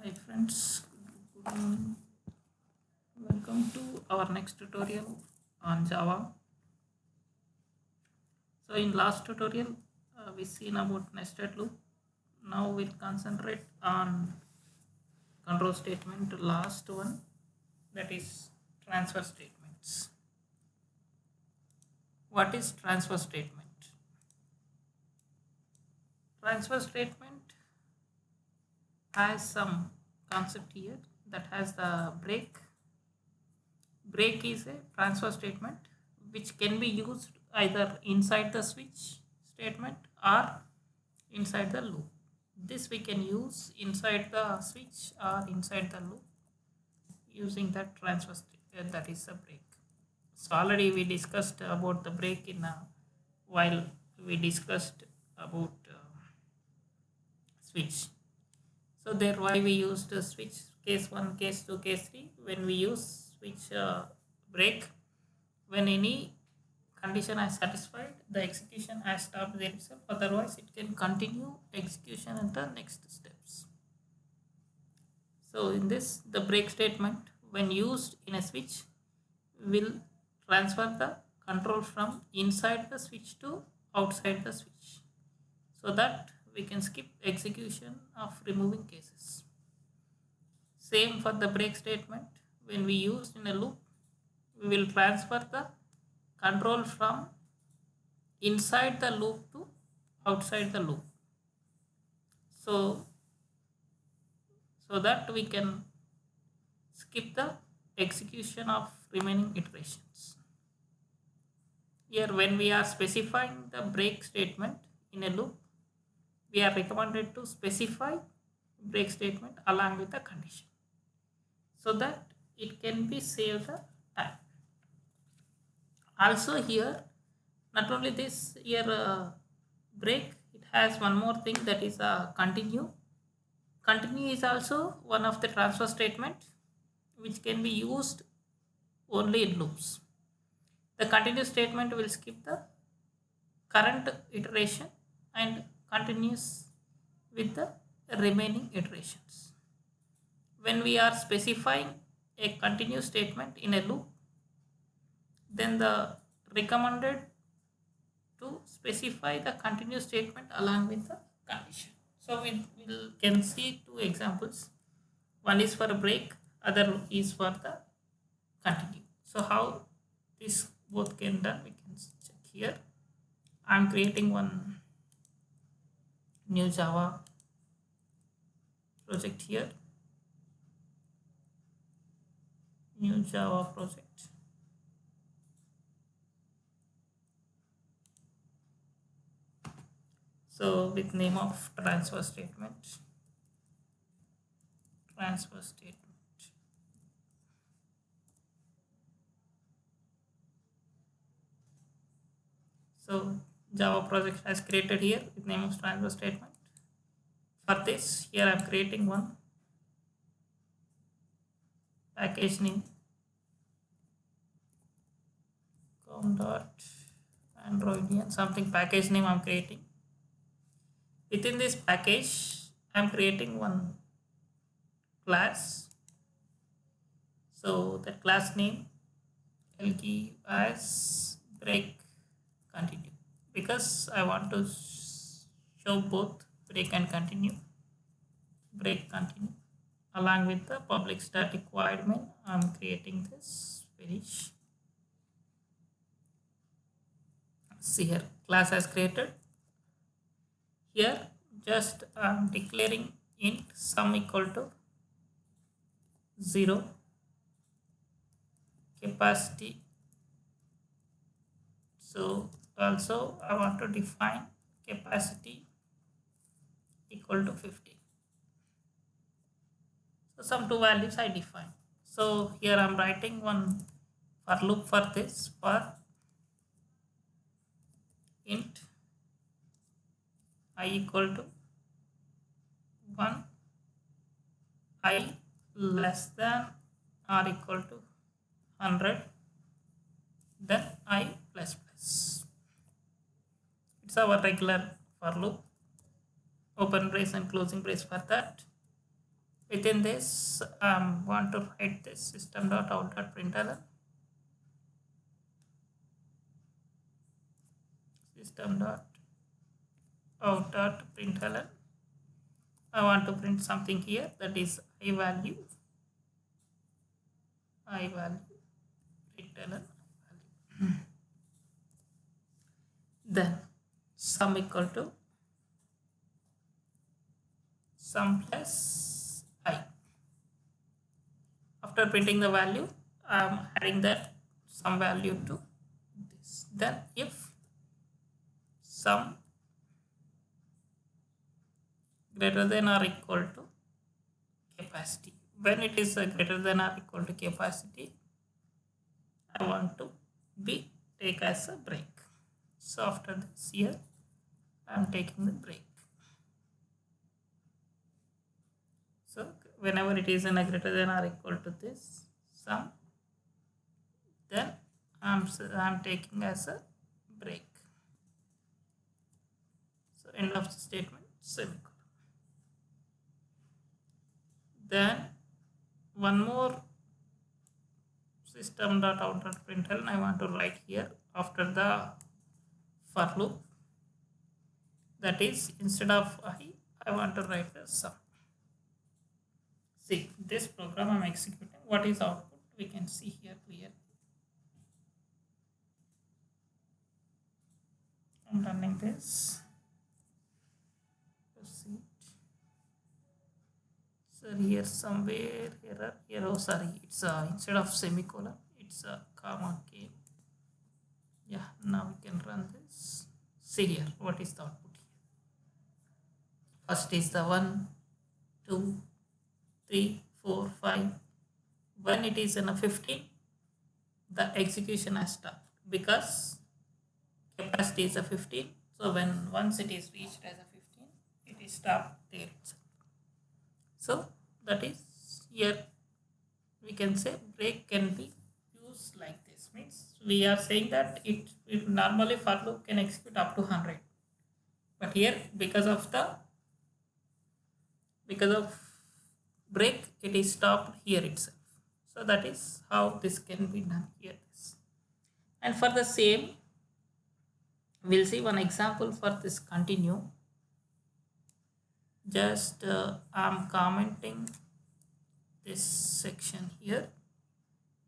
Hi friends, good morning. Welcome to our next tutorial on Java. So in last tutorial, we seen about nested loop. Now we'll concentrate on control statement, last one, that is transfer statements. What is transfer statement? Transfer statement has some concept here that has the break. Break is a transfer statement which can be used either inside the switch statement or inside the loop. This we can use inside the switch or inside the loop using that transfer statement, that is a break. So already we discussed about the break in while we discussed about switch. So there why we used switch case 1, case 2, case 3. When we use switch break, when any condition is satisfied, the execution has stopped there itself. Otherwise, it can continue execution at the next steps. So in this, the break statement, when used in a switch, will transfer the control from inside the switch to outside the switch, so that we can skip execution of removing cases. Same for the break statement. When we use in a loop, we will transfer the control from inside the loop to outside the loop. So, so that we can skip the execution of remaining iterations. Here, when we are specifying the break statement in a loop, we are recommended to specify break statement along with the condition, so that it can be saved the time. Also here, not only this here break, it has one more thing, that is a continue. Continue is also one of the transfer statement which can be used only in loops. The continue statement will skip the current iteration and continues with the remaining iterations. When we are specifying a continue statement in a loop, then the recommended to specify the continue statement along with the condition. So we will can see two examples. One is for a break, other is for the continue. So how this both can done, we can check here. I'm creating one new Java project here. New Java project. So with name of transfer statement. Transfer statement. So Java project has created here with name of transfer statement. For this, here I'm creating one package name com dot androidian something package name I'm creating. Within this package, I'm creating one class. So that class name I'll give as break continue, because I want to show both break and continue. Break continue along with the public static void main. I'm creating this finish. See here, class has created. Here just I'm declaring int sum equal to 0, capacity. So also I want to define capacity equal to 50. So some two values I define. So here I'm writing one for loop for this, for int I equal to 1, I less than or equal to 100, then I plus plus. It's our regular for loop. Open brace and closing brace for that. Within this, want to write this system.out.println, system.out.println. I want to print something here, that is I value, println. Then sum equal to sum plus I. After printing the value, I am adding that sum value to this. Then if sum greater than or equal to capacity, when it is greater than or equal to capacity, I want to be take as a break. So after this here, I am taking the break. So whenever it is in a greater than or equal to this sum, then I am taking as a break. So end of the statement, semicolon. Then one more system.out.println I want to write here after the for loop. That is, instead of I want to write the sum. See, this program I'm executing, what is output? We can see here clearly. I'm running this. Proceed. So here somewhere error. Here, oh sorry, it's instead of semicolon, it's a comma K. Yeah, now we can run this. See here, what is the output here? First is the 1, 2, 3, 4, 5. When it is in a 15, the execution has stopped because capacity is a 15. So when once it is reached as a 15, it is stopped there itself. So that is here we can say break can be used like this. Means we are saying that it normally for loop can execute up to 100, but here because of break it is stopped here itself. So that is how this can be done here. And for the same, we'll see one example for this continue. Just I'm commenting this section here.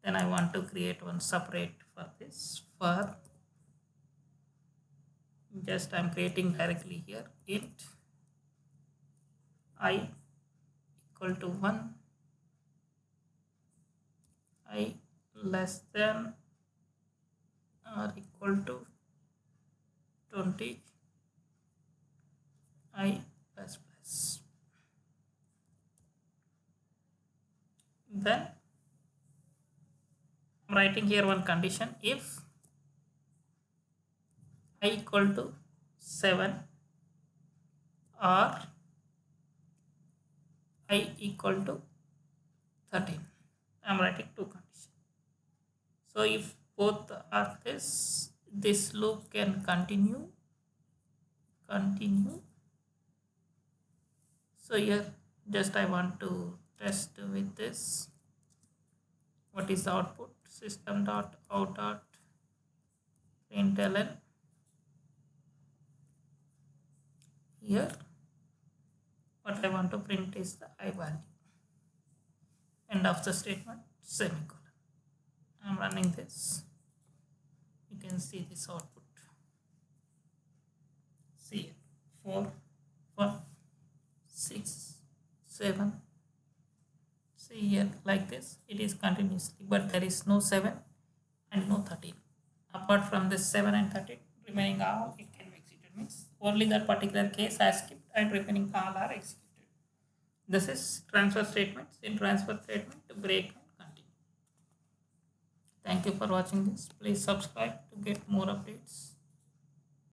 Then I want to create one separate for this. For just I'm creating directly here int I equal to 1, I less than or equal to 20, I plus plus. Then I'm writing here one condition: if I equal to 7 or I equal to 13. I'm writing two conditions. So if both are this loop can continue. So here just I want to test with this. What is the output? System.out.println. Here what I want to print is the I value. End of the statement, semicolon. I'm running this. You can see this output. See 4, 1, 6, 7. See here like this. It is continuously, but there is no 7 and no 13. Apart from this 7 and 13, remaining all it can be executed. Means only that particular case has skipped and remaining all are executed. This is transfer statements. In transfer statement, break and continue. Thank you for watching this. Please subscribe to get more updates.